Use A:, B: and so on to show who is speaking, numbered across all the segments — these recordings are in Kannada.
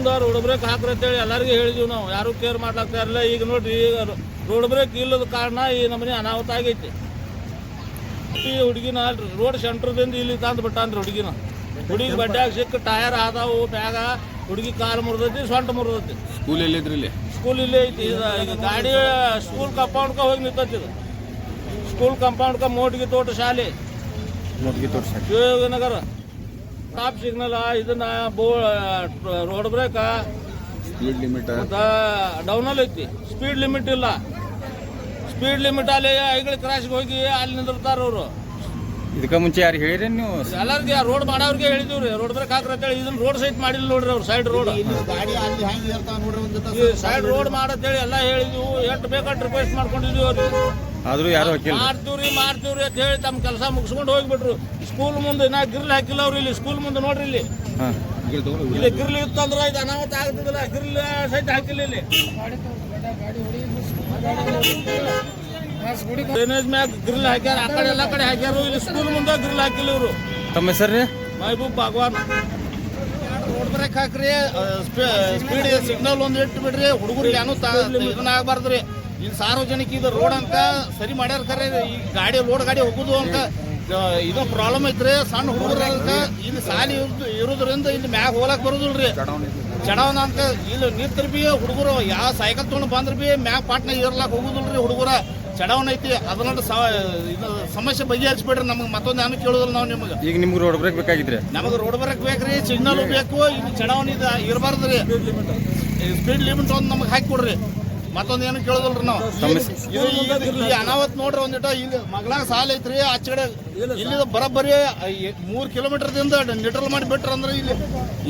A: ಮುಂದೆ ರೋಡ್ ಬ್ರೇಕ್ ಹಾಕ್ರಿ ಅಂತೇಳಿ ಎಲ್ಲರಿಗೂ ಹೇಳಿದ್ವಿ ನಾವು, ಯಾರು ಕೇರ್ ಮಾಡ್ಲಾಗ್ತಾ ಇರಲಿಲ್ಲ. ಈಗ ನೋಡ್ರಿ, ಈಗ ರೋಡ್ ಬ್ರೇಕ್ ಇಲ್ಲದ ಕಾರಣ ಈ ನಮ್ಮನೆ ಅನಾಹುತ ಆಗೈತಿ. ಈ ಹುಡುಗಿನ ರೋಡ್ ಸೆಂಟ್ರದಿಂದ ಇಲ್ಲಿ ತಂದು ಬಿಟ್ಟಾನ್ರಿ ಹುಡುಗಿನ. ಹುಡುಗಿ ಬಡ್ಡ್ಯಾಗ ಸಿಕ್ಕ ಟಯರ್ ಆದಾವು, ಬ್ಯಾಗ ಹುಡುಗಿ ಕಾಲು ಮುರಿದೈತಿ, ಸೊಂಟ ಮುರಿದೈತಿ.
B: ಸ್ಕೂಲ್ ಎಲ್ಲಿದ್ರಿ ಇಲ್ಲಿ?
A: ಸ್ಕೂಲ್ ಇಲ್ಲೇ ಐತಿ. ಈಗ ಗಾಡಿ ಸ್ಕೂಲ್ ಕಂಪೌಂಡ್ಕ ಹೋಗಿ ನಿಂತೈತಿ. ಇದು ಸ್ಕೂಲ್ ಕಂಪೌಂಡ್ಕ ಮೋಟ್ಗಿ ತೋಟ ಶಾಲೆ, ಶಿವನಗರ ಟಾಪ್ ಸಿಗ್ನಲ್. ಇದನ್ನ ರೋಡ್ ಬ್ರೇಕ್
B: ಸ್ಪೀಡ್ ಲಿಮಿಟ್
A: ಡೌನಲ್ಲಿ ಐತಿ. ಸ್ಪೀಡ್ ಲಿಮಿಟ್ ಇಲ್ಲ. ಸ್ಪೀಡ್ ಲಿಮಿಟ್ ಅಲ್ಲಿ ಐಗಳ ಕ್ರಾಸ್ಗೆ ಹೋಗಿ ಅಲ್ಲಿ ನಿಂದಿರ್ತಾರ ಅವರು.
B: ಇದಕ್ಕೆ ಮುಂಚೆ ಯಾರು ಹೇಳಿರಿ ನೀವು?
A: ಎಲ್ಲರಿಗೆ ರೋಡ್ ಮಾಡೋರಿಗೆ ಹೇಳಿದೀವ್ರಿ, ರೋಡ್ ಬ್ರೇಕ್ ಹಾಕ್ರಿ ಅಂತೇಳಿ. ಇದನ್ನ ರೋಡ್ ಸೈಡ್ ಮಾಡಿಲ್ಲ ನೋಡ್ರಿ ಅವ್ರು, ಸೈಡ್ ರೋಡ್. ಸೈಡ್ ರೋಡ್ ಮಾಡತ್ತೇಳಿ ಎಲ್ಲ ಹೇಳಿದ್ವು. ಎಷ್ಟು ಬೇಕಾದ್ ರಿಕ್ವೆಸ್ಟ್ ಮಾಡ್ಕೊಂಡಿದ್ವಿ ಅವ್ರು.
B: ಆದ್ರೂ ಯಾರು
A: ಮಾಡ್ತೀವ್ರಿ ಅಂತ ಹೇಳಿ ತಮ್ಮ ಕೆಲಸ ಮುಗಿಸ್ಕೊಂಡು ಹೋಗ್ಬಿಟ್ರು. ಸ್ಕೂಲ್ ಮುಂದೆ ನಾ ಗಿರ್ಲ್ ಹಾಕಿಲ್ಲ ಅವ್ರು. ಇಲ್ಲಿ ಸ್ಕೂಲ್ ಮುಂದೆ ನೋಡ್ರಿ, ಇಲ್ಲಿ ಇಲ್ಲಿ ಗಿರ್ಲ್ ಇತ್ತಂದ್ರ ಇದು ಅನಾಹುತ ಆಗ್ತದಲ್ಲ. ಗಿರ್ಲ್ ಸಹಿತ ಹಾಕಿಲ್ಲ ಇಲ್ಲಿ. ಡ್ರೈನೇಜ್ ಮ್ಯಾಗ ಗ್ರಿಲ್ ಹಾಕ್ಯಾರ, ಆ ಕಡೆ ಎಲ್ಲ ಕಡೆ ಹಾಕ್ಯಾರ. ಇಲ್ಲಿ ಸ್ಕೂಲ್ ಮುಂದೆ ಗ್ರಿಲ್ ಹಾಕಿಲ್ಲ ಇವರು.
B: ತಮ್ಮ ಹೆಸರು?
A: ಮಹಬೂಬ್ ಬಾಗ್ವಾನ್. ರೋಡ್ ಬ್ರೇಕ್ ಹಾಕ್ರಿ, ಸ್ಪೀಡ್ ಸಿಗ್ನಲ್ ಒಂದು ಇಟ್ಟು ಬಿಡ್ರಿ. ಹುಡುಗರಿಗೆ ಏನೂ ಇದನ್ನ ಆಗ್ಬಾರ್ದ್ರಿ. ಇಲ್ಲಿ ಸಾರ್ವಜನಿಕ ಇದು ರೋಡ್ ಅಂತ ಸರಿ ಮಾಡ್ಯಾರ. ಖರೆ ಈ ಗಾಡಿ ಲೋಡ್ ಗಾಡಿ ಹೋಗುದು ಅಂತ ಇದು ಪ್ರಾಬ್ಲಮ್ ಐತ್ರಿ. ಸಣ್ಣ ಹುಡುಗರ ಇಲ್ಲಿ ಸಾಲಿ ಇರೋದ್ರಿಂದ ಇಲ್ಲಿ ಮ್ಯಾಗ ಹೋಗಕ್ ಬರುದಿಲ್ರಿ. ಚಡವನ ಅಂತ ಇಲ್ಲಿ ನಿಂತ್ರ ಬಿ ಹುಡುಗರು ಯಾವ ಸೈಕಲ್ ತೊಗೊಂಡು ಬಂದ್ರ ಬಿ ಮ್ಯಾಗ ಪಾಟ್ನ ಇರ್ಲಾಕ್ ಹೋಗುದಿಲ್ರಿ. ಹುಡುಗರ ಚಡವನ ಐತಿ. ಅದನ್ನ ಸಮಸ್ಯೆ ಬಗೆಹರಿಸ್ಬಿಡ್ರಿ. ನಮ್ಗೆ ಮತ್ತೊಂದು ಏನು ಕೇಳುದಿಲ್ಲ ನಾವು ನಿಮ್ಗೆ.
B: ಈಗ ನಿಮ್ಗೆ ರೋಡ್ ಬ್ರೇಕ್ ಬೇಕಾಗಿದ್ರಿ?
A: ನಮಗೆ ರೋಡ್ ಬ್ರೇಕ್ ಬೇಕ್ರಿ, ಸಿಗ್ನಲ್ ಬೇಕು. ಇಲ್ಲಿ ಚಡವನ ಇದು ಇರಬಾರ್ದ್ರಿ. ಸ್ಪೀಡ್ ಲಿಮಿಟ್ ಒಂದು ನಮಗೆ ಹಾಕಿ ಕೊಡ್ರಿ. ಮತ್ತೊಂದು ಏನು ಕೇಳೋದಿಲ್ರಿ ನಾವು. ಇಲ್ಲಿ ಅನಾವತ್ ನೋಡ್ರಿ ಒಂದಿಟ. ಇಲ್ಲಿ ಮಗಳಾಗ ಸಾಲ ಐತ್ರಿ. ಆಚೆ ಕಡೆ ಇಲ್ಲಿ ಬರೋಬ್ಬರಿ 3 ಕಿಲೋಮೀಟರ್ದಿಂದ ನಿಟ್ರಲ್ ಮಾಡಿ ಬಿಟ್ರ ಅಂದ್ರೆ ಇಲ್ಲಿ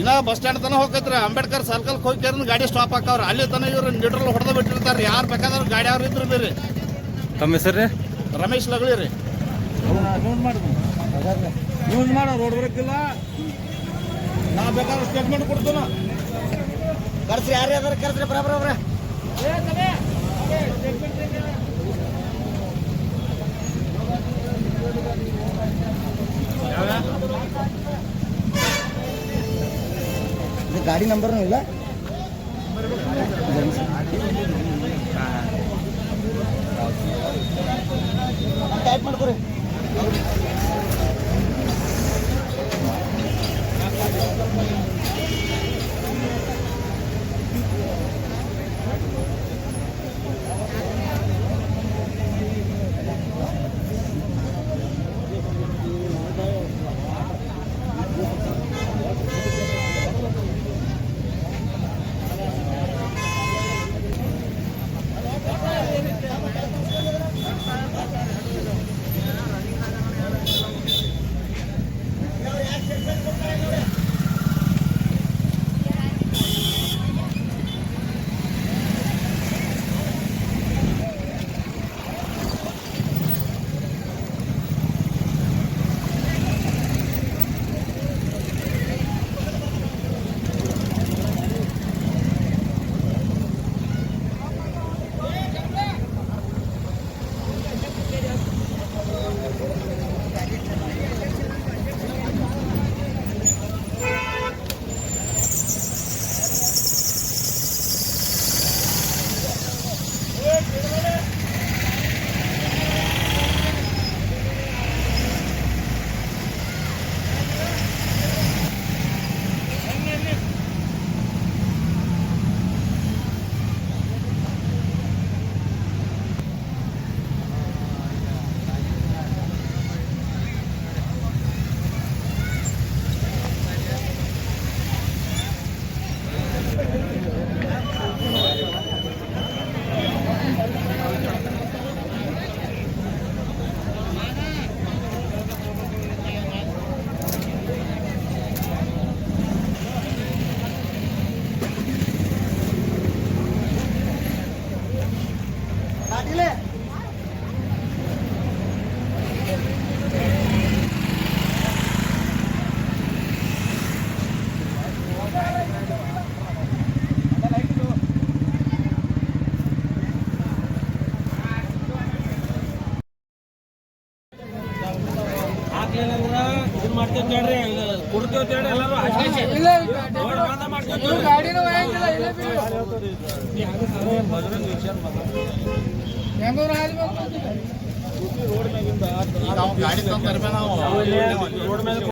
A: ಇನ್ನ ಬಸ್ ಸ್ಟ್ಯಾಂಡ್ ತನಕ ಹೋಗೈತ್ರಿ. ಅಂಬೇಡ್ಕರ್ ಸರ್ಕಲ್ ಹೋಗಿ ಗಾಡಿ ಸ್ಟಾಪ್ ಹಾಕವ್ರಿ. ಅಲ್ಲಿ ತನಕ ಇವ್ರು ನಿಟ್ರಲ್ ಹೊಡೆದ ಬಿಟ್ಟಿರ್ತಾರೆ. ಯಾರು ಬೇಕಾದ್ರೆ ಗಾಡಿ ಅವ್ರು ಇದ್ರು ಬೇರೆ.
B: ತಮ್ಮ ಹೆಸರು?
A: ರಮೇಶ್ ಲಗಳಿ ರೀ. ಯೂಸ್ ಮಾಡೋ ರೋಡ್ ಬ್ರೇಕ್ ಇಲ್ಲ. ನಾ ಬೇಕಾದ್ರೆ ಸ್ಟೇಟ್ಮೆಂಟ್ ಕೊಡ್ತೀನ. ಕರ್ಸ್ರಿ, ಯಾರು ಯಾವ್ದಾರು ಕರ್ಸ್ರಿ ಬರಬ್ರ.
C: ಗಾಡಿ ನಂಬರ್ನೂ ಇಲ್ಲ. ಟೈಪ್ ಮಾಡ್ಕೊರಿ.
A: ಈಗ ಅವ್ನು ಗಾಡಿ ತಂದು ನಾವು